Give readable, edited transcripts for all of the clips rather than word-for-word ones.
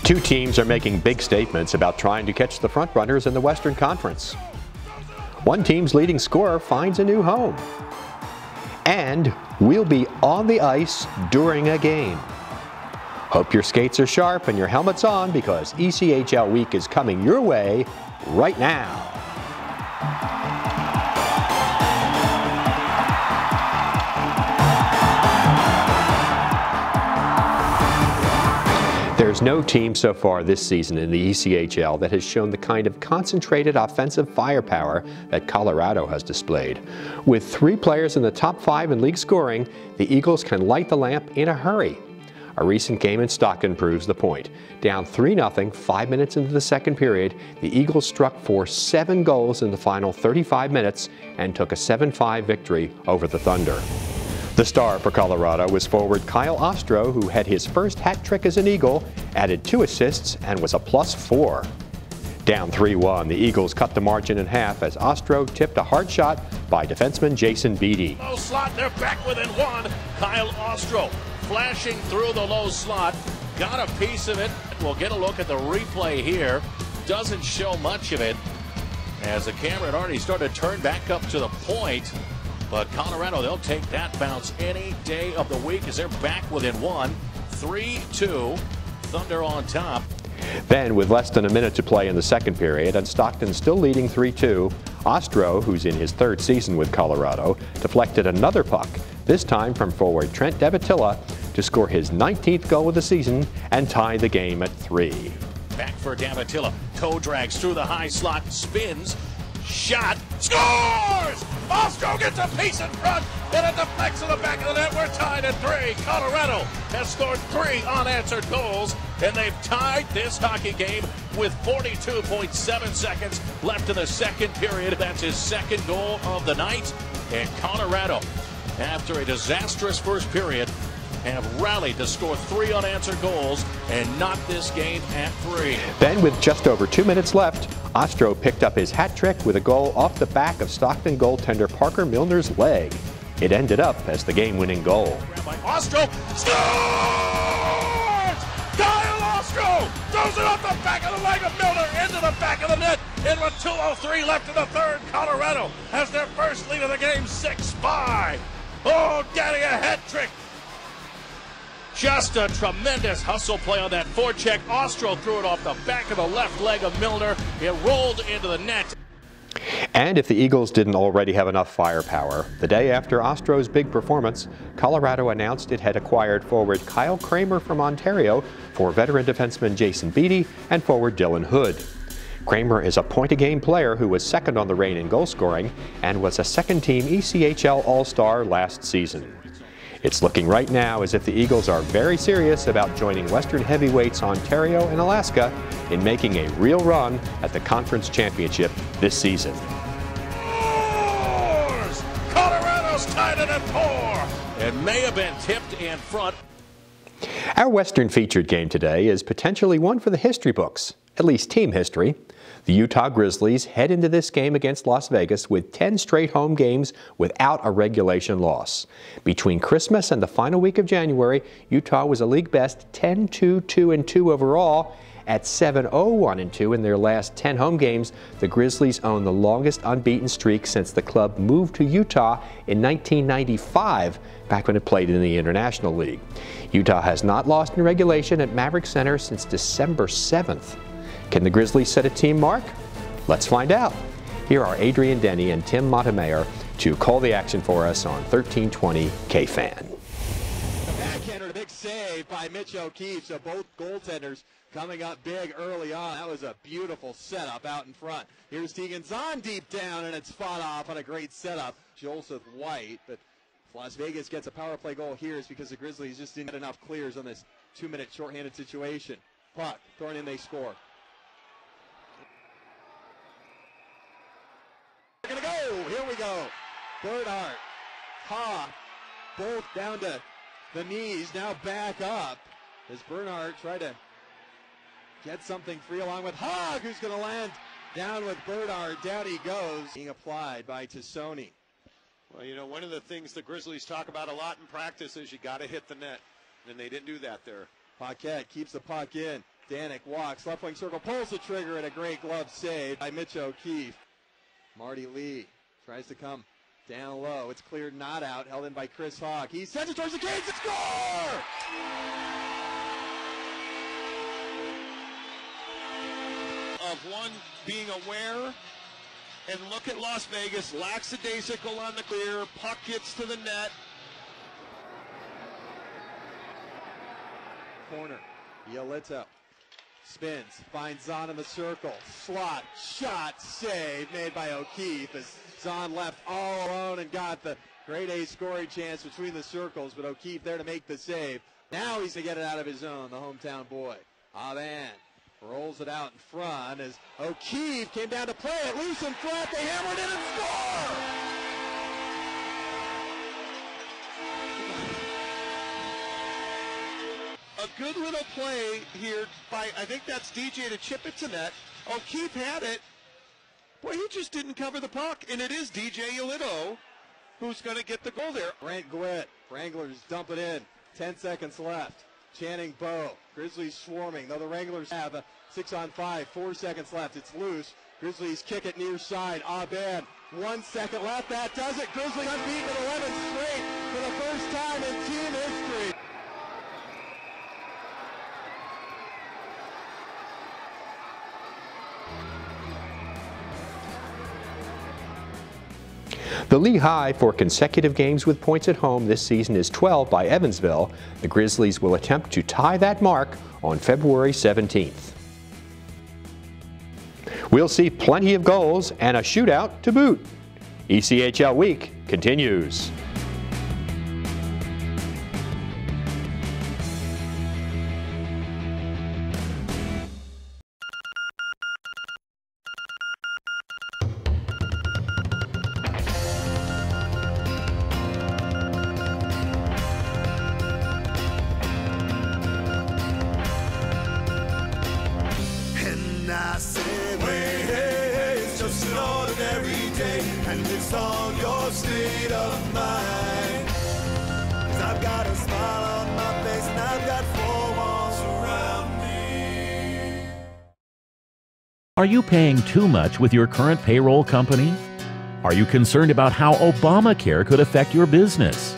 Two teams are making big statements about trying to catch the frontrunners in the Western Conference. One team's leading scorer finds a new home. And we'll be on the ice during a game. Hope your skates are sharp and your helmet's on, because ECHL week is coming your way right now. There's no team so far this season in the ECHL that has shown the kind of concentrated offensive firepower that Colorado has displayed. With 3 players in the top 5 in league scoring, the Eagles can light the lamp in a hurry. A recent game in Stockton proves the point. Down 3-0, 5 minutes into the second period, the Eagles struck for 7 goals in the final 35 minutes and took a 7-5 victory over the Thunder. The star for Colorado was forward Kyle Ostro, who had his first hat trick as an Eagle, added 2 assists, and was a +4. Down 3-1, the Eagles cut the margin in half as Ostro tipped a hard shot by defenseman Jason Beattie. Low slot, they're back within 1. Kyle Ostro flashing through the low slot, got a piece of it. We'll get a look at the replay here. Doesn't show much of it, as the camera had already started to turn back up to the point. But Colorado, they'll take that bounce any day of the week as they're back within 1. 3-2, Thunder on top. Then, with less than a minute to play in the second period and Stockton still leading 3-2, Ostro, who's in his 3rd season with Colorado, deflected another puck, this time from forward Trent Devatilla, to score his 19th goal of the season and tie the game at 3. Back for Davatilla. Toe drags through the high slot, spins, shot, scores! Ostro gets a piece in front, and it deflects in the back of the net. We're tied at 3. Colorado has scored 3 unanswered goals, and they've tied this hockey game with 42.7 seconds left in the second period. That's his 2nd goal of the night. And Colorado, after a disastrous first period, have rallied to score 3 unanswered goals and knock this game at 3. Then, with just over 2 minutes left, Ostro picked up his hat trick with a goal off the back of Stockton goaltender Parker Milner's leg. It ended up as the game-winning goal. By Ostro, scores! Kyle Ostro throws it off the back of the leg of Milner into the back of the net. And with 2:03 left in the third, Colorado has their first lead of the game, 6-5. Oh, getting a hat trick. Just a tremendous hustle play on that forecheck. Ostro threw it off the back of the left leg of Milner. It rolled into the net. And if the Eagles didn't already have enough firepower, the day after Ostro's big performance, Colorado announced it had acquired forward Kyle Kramer from Ontario for veteran defenseman Jason Beattie and forward Dylan Hood. Kramer is a point-a-game player who was 2nd on the reign in goal scoring and was a second-team ECHL All-Star last season. It's looking right now as if the Eagles are very serious about joining Western heavyweights Ontario and Alaska in making a real run at the conference championship this season. Colorado's tied it at 4. It may have been tipped in front. Our Western featured game today is potentially one for the history books, at least team history. The Utah Grizzlies head into this game against Las Vegas with 10 straight home games without a regulation loss. Between Christmas and the final week of January, Utah was a league best 10-2-2-2 overall. At 7-0-1-2 in their last 10 home games, the Grizzlies own the longest unbeaten streak since the club moved to Utah in 1995, back when it played in the International League. Utah has not lost in regulation at Maverick Center since December 7th. Can the Grizzlies set a team mark? Let's find out. Here are Adrian Denny and Tim Montemayor to call the action for us on 1320 KFan. The backhander, a big save by Mitch O'Keefe, so both goaltenders coming up big early on. That was a beautiful setup out in front. Here's Tegan Zahn deep down, and it's fought off on a great setup. Joseph White, but if Las Vegas gets a power play goal here, it's because the Grizzlies just didn't get enough clears on this 2-minute shorthanded situation. Puck thrown in, they score. We're gonna go. Here we go. Bernhardt, Ha, both down to the knees. Now back up as Bernhardt try to get something free along with Hogg, who's going to land down with Bernhardt. Down he goes. Being applied by Tassoni. Well, you know, one of the things the Grizzlies talk about a lot in practice is you got to hit the net, and they didn't do that there. Paquette keeps the puck in. Danik walks, left wing circle, pulls the trigger, and a great glove save by Mitch O'Keefe. Marty Lee tries to come down low. It's cleared, not out, held in by Chris Hawk. He sends it towards the cage to score! Of one being aware, and look at Las Vegas, lackadaisical on the clear, puck gets to the net. Corner, Yolito spins, finds Zahn in the circle, slot, shot, save made by O'Keefe as Zahn left all alone and got the grade A scoring chance between the circles, but O'Keefe there to make the save. Now he's to get it out of his zone, the hometown boy. Avan rolls it out in front as O'Keefe came down to play it loose in front. They hammered it and score! A good little play here by, I think that's DJ to chip it to net. O'Keefe had it. Boy, he just didn't cover the puck, and it is DJ Yolito who's going to get the goal there. Brant Gwitt, Wranglers dump it in. 10 seconds left. Channing Bowe, Grizzlies swarming, though the Wranglers have a 6-on-5, 4 seconds left. It's loose. Grizzlies kick it near side. Aban, 1 second left. That does it. Grizzlies unbeaten at 11 straight for the first time in team history. The league high for consecutive games with points at home this season is 12 by Evansville. The Grizzlies will attempt to tie that mark on February 17th. We'll see plenty of goals and a shootout to boot. ECHL week continues. I say, hey, it's just an ordinary day, and it's all your state of mind. 'Cause I've got a smile on my face, and I've got four walls around me. Are you paying too much with your current payroll company? Are you concerned about how Obamacare could affect your business?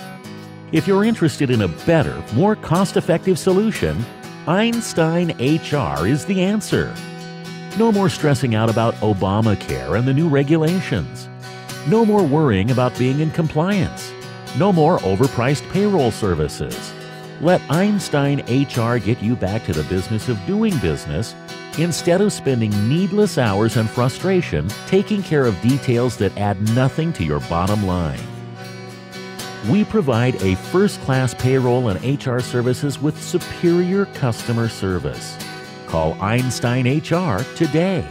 If you're interested in a better, more cost-effective solution, Einstein HR is the answer. No more stressing out about Obamacare and the new regulations. No more worrying about being in compliance. No more overpriced payroll services. Let Einstein HR get you back to the business of doing business instead of spending needless hours and frustration taking care of details that add nothing to your bottom line. We provide a first-class payroll and HR services with superior customer service. Call Einstein HR today.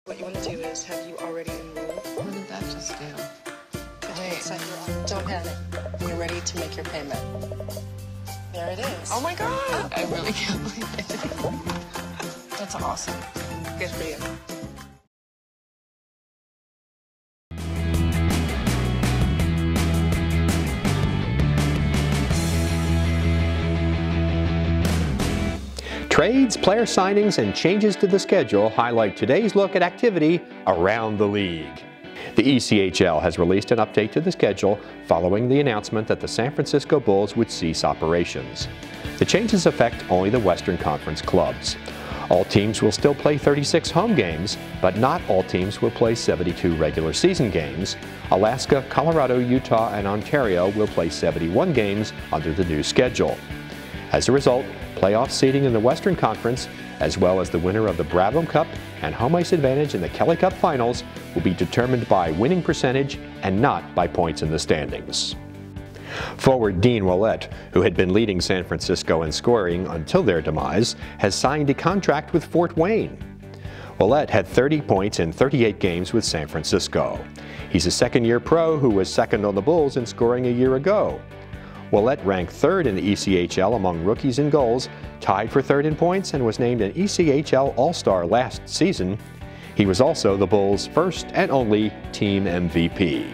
What you want to do is, have you already enrolled? What did that just do? Wait, don't panic. You're ready to make your payment. There it is. Oh my God! I really can't believe it. That's awesome. Good for you. Trades, player signings, and changes to the schedule highlight today's look at activity around the league. The ECHL has released an update to the schedule following the announcement that the San Francisco Bulls would cease operations. The changes affect only the Western Conference clubs. All teams will still play 36 home games, but not all teams will play 72 regular season games. Alaska, Colorado, Utah, and Ontario will play 71 games under the new schedule. As a result, playoff seeding in the Western Conference, as well as the winner of the Brabham Cup and home ice advantage in the Kelly Cup Finals, will be determined by winning percentage and not by points in the standings. Forward Dean Ouellette, who had been leading San Francisco in scoring until their demise, has signed a contract with Fort Wayne. Ouellette had 30 points in 38 games with San Francisco. He's a second-year pro who was second on the Bulls in scoring a year ago. Ouellette ranked third in the ECHL among rookies in goals, tied for third in points, and was named an ECHL All-Star last season. He was also the Bulls' first and only team MVP.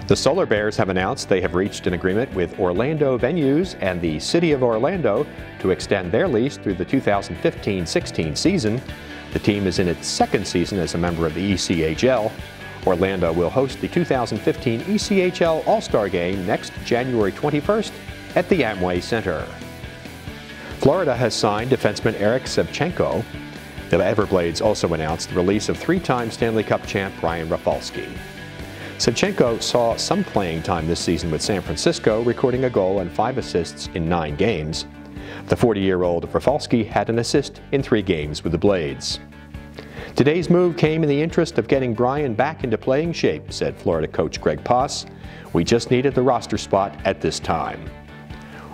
The Solar Bears have announced they have reached an agreement with Orlando Venues and the City of Orlando to extend their lease through the 2015-16 season. The team is in its second season as a member of the ECHL. Orlando will host the 2015 ECHL AllStar Game next January 21st at the Amway Center. Florida has signed defenseman Eric Sevchenko. The Everblades also announced the release of three-time Stanley Cup champ Brian Rafalski. Sevchenko saw some playing time this season with San Francisco, recording a goal and 5 assists in 9 games. The 40-year-old Rafalski had an assist in 3 games with the Blades. Today's move came in the interest of getting Brian back into playing shape, said Florida coach Greg Poss. We just needed the roster spot at this time.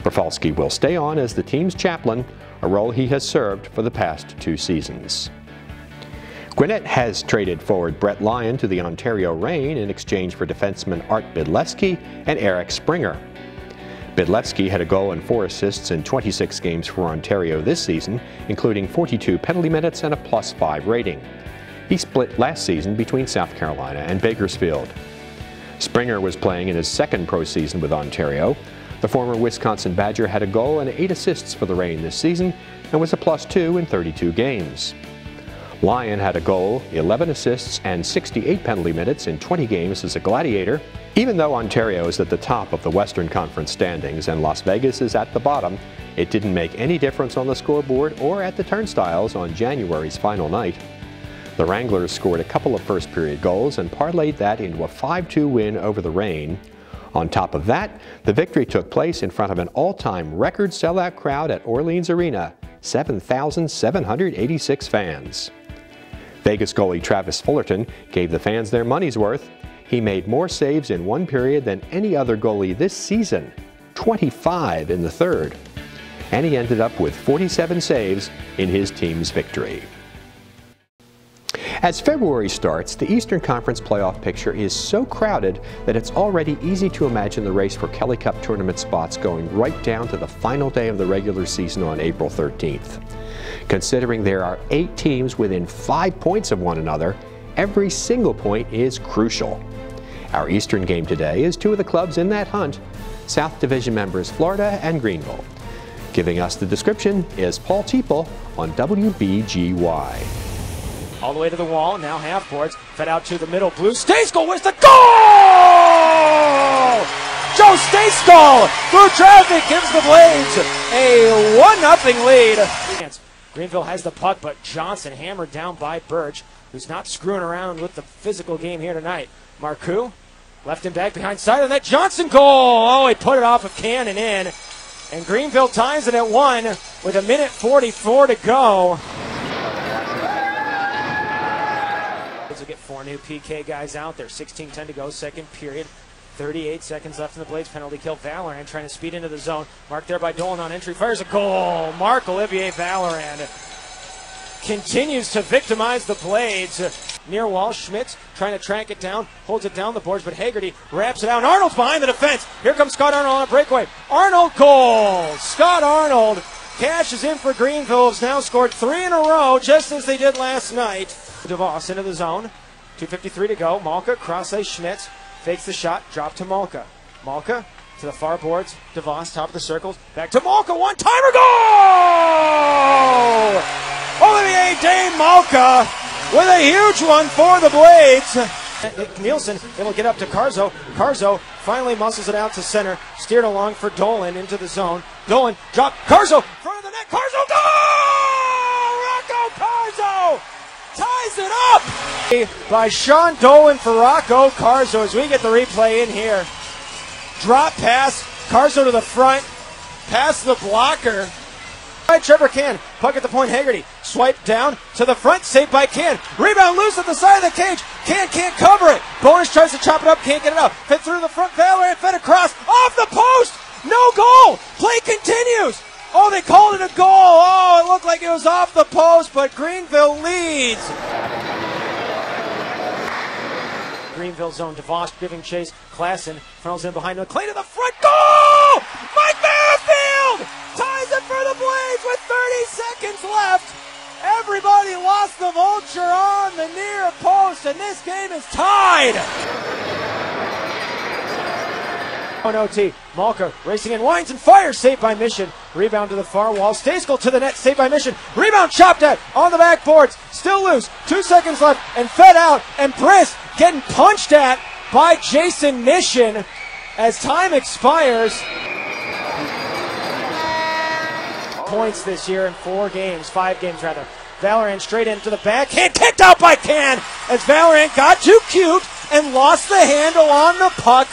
Rafalski will stay on as the team's chaplain, a role he has served for the past 2 seasons. Gwinnett has traded forward Brett Lyon to the Ontario Reign in exchange for defenseman Art Bydlewski and Eric Springer. Bydlewski had a goal and 4 assists in 26 games for Ontario this season, including 42 penalty minutes and a +5 rating. He split last season between South Carolina and Bakersfield. Springer was playing in his second pro season with Ontario. The former Wisconsin Badger had a goal and 8 assists for the Reign this season and was a +2 in 32 games. Lyon had a goal, 11 assists, and 68 penalty minutes in 20 games as a Gladiator. Even though Ontario is at the top of the Western Conference standings and Las Vegas is at the bottom, it didn't make any difference on the scoreboard or at the turnstiles on January's final night. The Wranglers scored a couple of first-period goals and parlayed that into a 5-2 win over the Reign. On top of that, the victory took place in front of an all-time record sellout crowd at Orleans Arena, 7,786 fans. Vegas goalie Travis Fullerton gave the fans their money's worth. He made more saves in one period than any other goalie this season, 25 in the third. And he ended up with 47 saves in his team's victory. As February starts, the Eastern Conference playoff picture is so crowded that it's already easy to imagine the race for Kelly Cup tournament spots going right down to the final day of the regular season on April 13th. Considering there are 8 teams within 5 points of one another, every single point is crucial. Our Eastern game today is 2 of the clubs in that hunt, South Division members Florida and Greenville. Giving us the description is Paul Teeple on WBGY. All the way to the wall, now half boards, fed out to the middle, Blue Stayskoll with the goal! Joe Stayskoll through traffic gives the Blades a 1-0 lead. Greenville has the puck, but Johnson hammered down by Birch, who's not screwing around with the physical game here tonight. Marcoux left him back behind side of that Johnson goal. Oh, he put it off of Cannon in. And Greenville ties it at 1 with 1:44 to go. Will get 4 new PK guys out there. 16:10 to go, second period. 38 seconds left in the Blades penalty kill. Valorant trying to speed into the zone. Marked there by Dolan on entry. Fires a goal. Marc-Olivier Valorant continues to victimize the Blades. Near wall, Schmitz trying to track it down. Holds it down the boards, but Haggerty wraps it out. Arnold's behind the defense. Here comes Scott Arnold on a breakaway. Arnold goal. Scott Arnold cashes in for Greenville. Has now scored 3 in a row, just as they did last night. DeVos into the zone. 2:53 to go. Malka, cross-ice, Schmitz. Fakes the shot, drop to Malka. Malka to the far boards. DeVos, top of the circles. Back to Malka, one-timer goal! Olivier Dane Malka with a huge one for the Blades. Nielsen, it'll get up to Carzo. Carzo finally muscles it out to center. Steered along for Dolan into the zone. Dolan, drop, Carzo, front of the net, Carzo, goal! Rocco Carzo ties it up! By Sean Dolan for Rocco Carzo as we get the replay in here. Drop pass, Carzo to the front, past the blocker. By Trevor Can, puck at the point, Haggerty. Swipe down to the front, saved by Can. Rebound loose at the side of the cage. Can can't cover it. Bonus tries to chop it up, can't get it up. Fed through the front, Valorant fed across, off the post! No goal! Play continues! Oh, they called it a goal! Oh, it looked like it was off the post, but Greenville leads! Greenville zone, DeVos giving chase. Klassen funnels in behind McLean to the front. Goal! Mike Merrifield ties it for the Blades with 30 seconds left. Everybody lost the vulture on the near post, and this game is tied. On OT, Malka racing in, winds and fires, saved by Mission. Rebound to the far wall, Stayskull to the net, saved by Mission. Rebound chopped at, on the backboards, still loose, 2 seconds left, and fed out, and Briss getting punched at by Jason Mission as time expires. Points this year in 5 games rather. Valorant straight into the backhand, kicked out by Can as Valorant got too cute and lost the handle on the puck.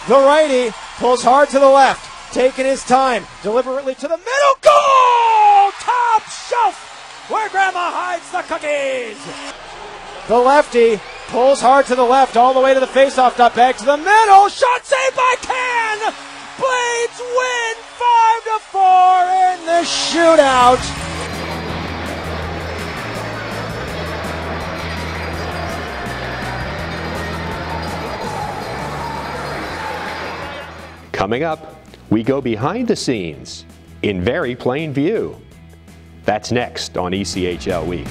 The righty pulls hard to the left, taking his time, deliberately to the middle. Goal! Top shelf, where Grandma hides the cookies. The lefty pulls hard to the left, all the way to the faceoff dot, back to the middle. Shot saved by Can. Blades win 5-4 in the shootout. Coming up, we go behind the scenes in very plain view. That's next on ECHL Week.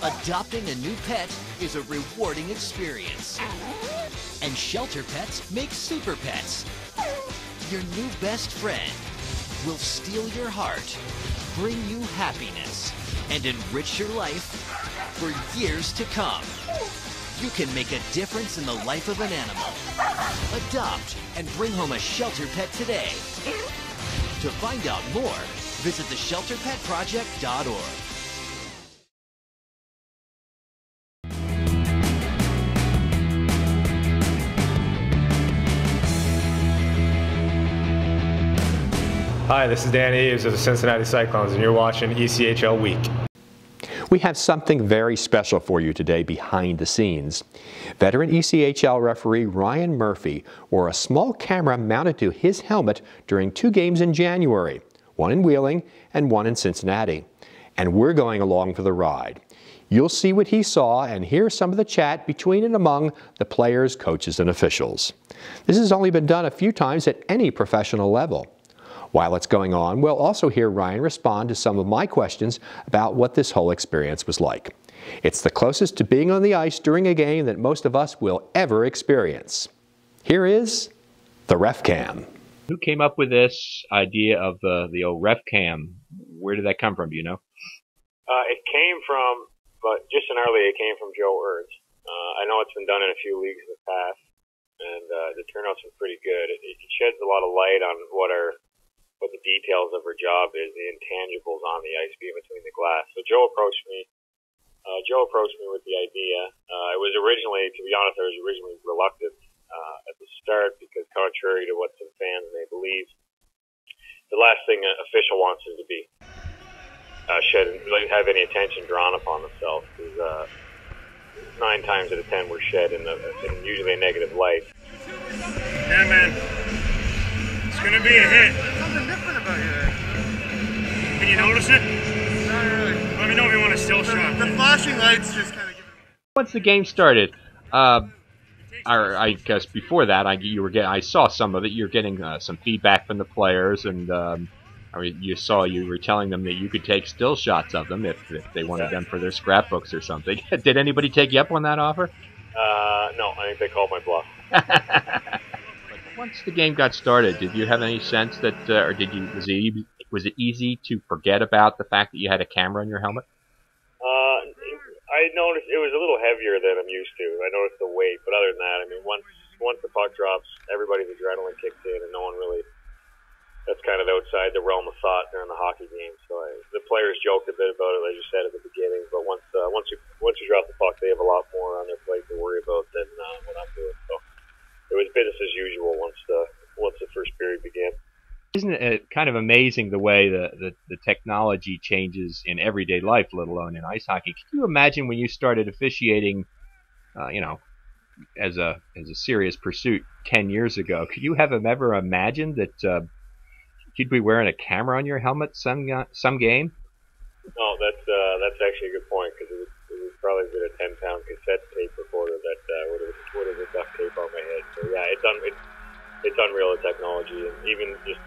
Adopting a new pet is a rewarding experience. And Shelter Pets make super pets. Your new best friend will steal your heart, bring you happiness, and enrich your life for years to come. You can make a difference in the life of an animal. Adopt and bring home a Shelter Pet today. To find out more, visit theshelterpetproject.org. Hi, this is Dan Eves of the Cincinnati Cyclones, and you're watching ECHL Week. We have something very special for you today behind the scenes. Veteran ECHL referee Ryan Murphy wore a small camera mounted to his helmet during 2 games in January, one in Wheeling and one in Cincinnati. And we're going along for the ride. You'll see what he saw and hear some of the chat between and among the players, coaches, and officials. This has only been done a few times at any professional level. While it's going on, we'll also hear Ryan respond to some of my questions about what this whole experience was like. It's the closest to being on the ice during a game that most of us will ever experience. Here is the ref cam. Who came up with this idea of the old ref cam? Where did that come from, do you know? It came from, but just in our league, it came from Joe Ernst. I know it's been done in a few leagues in the past, and the turnout's been pretty good. It sheds a lot of light on what the details of her job is, the intangibles on the ice being between the glass. So Joe approached me with the idea. It was originally, to be honest, I was originally reluctant at the start because contrary to what some fans may believe, the last thing an official wants is to be have any attention drawn upon themselves. Because 9 times out of 10 were shed in usually a negative light. Yeah, man. It's gonna be a hit. Something different about you there. Can you notice it? Not really. Let me know if you want a still shot. The flashing lights just kind of give it. Once the game started, I guess before that, I saw some of it. You're getting some feedback from the players, and you were telling them that you could take still shots of them if they wanted them for their scrapbooks or something. Did anybody take you up on that offer? No, I think they called my bluff. Once the game got started, did you have any sense that, or was it easy to forget about the fact that you had a camera on your helmet? I noticed it was a little heavier than I'm used to. I noticed the weight, but other than that, I mean, once the puck drops, everybody's adrenaline kicks in, and no one really. That's kind of outside the realm of thought during the hockey game. So the players joked a bit about it, as you said at the beginning. But once you drop the puck, they have a lot more on their plate to worry about than what I'm doing. So it was business as usual once the first period began. Isn't it kind of amazing the way the technology changes in everyday life, let alone in ice hockey? Can you imagine when you started officiating, as a serious pursuit 10 years ago? Could you have ever imagined that you'd be wearing a camera on your helmet some game? No, that's actually a good point, because it was probably been a 10-pound cassette tape recorder that would have been duct tape on my head. So yeah, it's unreal, the technology, and even just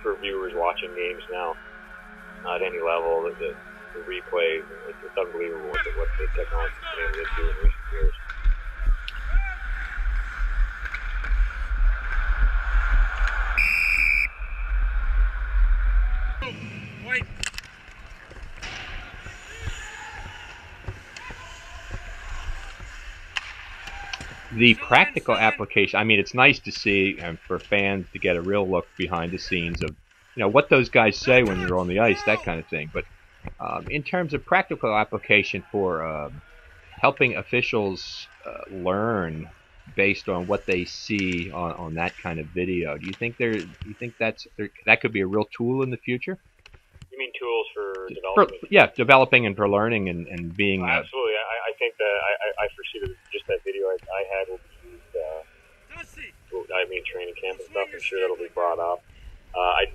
for viewers watching games now at any level, the replays, it's unbelievable what the technology's been able to do in recent years. The practical application, I mean, it's nice to see, and for fans to get a real look behind the scenes of, what those guys say when you're on the ice, that kind of thing. But in terms of practical application for helping officials learn based on what they see on that kind of video, do you think that could be a real tool in the future? You mean tools for developing? Developing and for learning and being. Absolutely, I think that I foresee that just that video I had will be used. Training camp and stuff. I'm sure that'll be brought up. I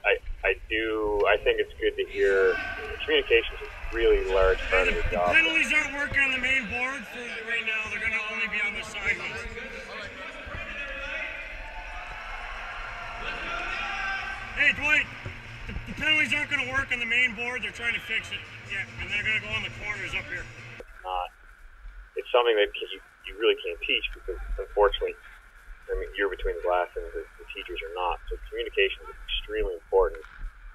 think it's good to hear. Communication is a really large part of the job. Penalties aren't working on the main board right now. They're going to only be on the sidelines. Hey, Dwight. The penalties aren't going to work on the main board. They're trying to fix it. Yeah, and they're going to go on the corners up here. It's something that you really can't teach, because unfortunately, you're between the glass and the teachers are not. So communication is extremely important,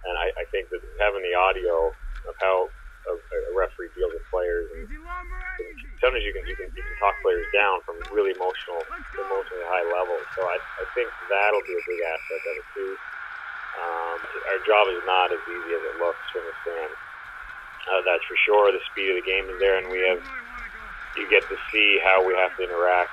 and I think that having the audio of how a referee deals with players, and sometimes you can talk players down from really emotionally high levels. So I think that'll be a big aspect of it too. Our job is not as easy as it looks from the stand. That's for sure. The speed of the game is there, and you get to see how we have to interact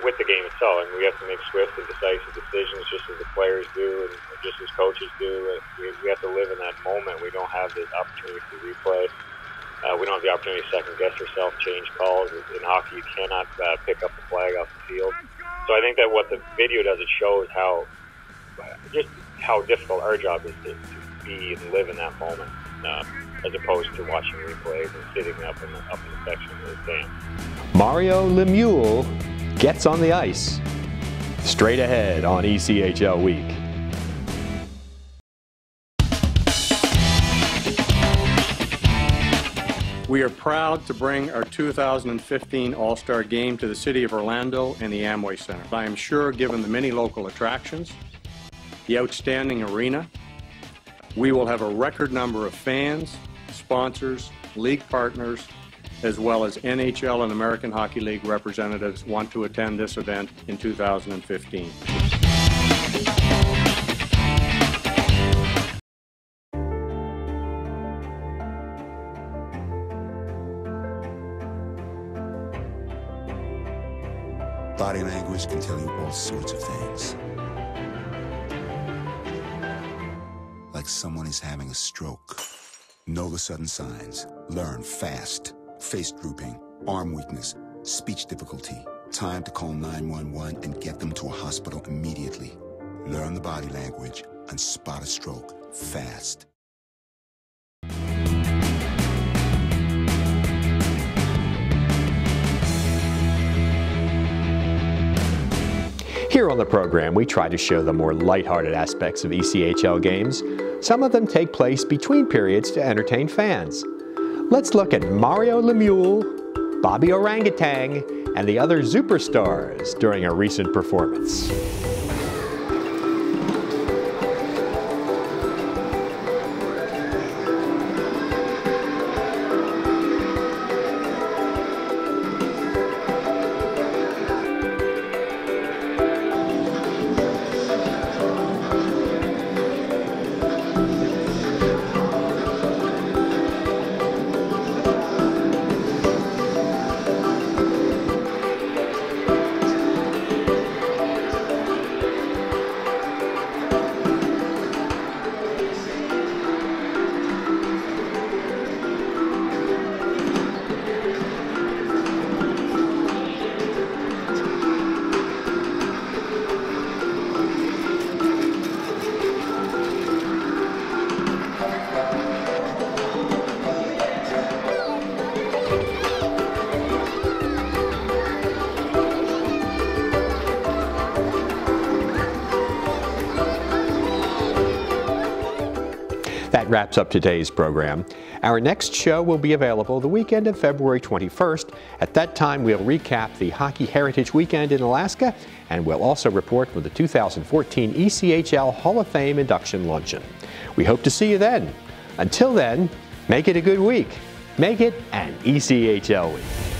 with the game itself, and we have to make swift and decisive decisions, just as the players do, and just as coaches do. We have to live in that moment. We don't have the opportunity to replay. We don't have the opportunity to second guess yourself, change calls. In hockey, you cannot pick up the flag off the field. So I think that what the video does, it shows how difficult our job is to be and live in that moment, as opposed to watching replays and sitting up in the section of the stand. Mario Lemieux gets on the ice. Straight ahead on ECHL Week. We are proud to bring our 2015 All-Star Game to the city of Orlando and the Amway Center. I am sure, given the many local attractions, the outstanding arena, we will have a record number of fans, sponsors, league partners, as well as NHL and American Hockey League representatives want to attend this event in 2015. Body language can tell you all sorts of things. Like someone is having a stroke. Know the sudden signs. Learn fast. Face drooping, arm weakness, speech difficulty. Time to call 911 and get them to a hospital immediately. Learn the body language and spot a stroke fast. Here on the program, we try to show the more lighthearted aspects of ECHL games. Some of them take place between periods to entertain fans. Let's look at Mario Lemieux, Bobby Orangutan, and the other superstars during a recent performance. that wraps up today's program. Our next show will be available the weekend of February 21st. At that time, we'll recap the Hockey Heritage Weekend in Alaska, and we'll also report from the 2014 ECHL Hall of Fame induction luncheon. We hope to see you then. Until then, make it a good week. Make it an ECHL week.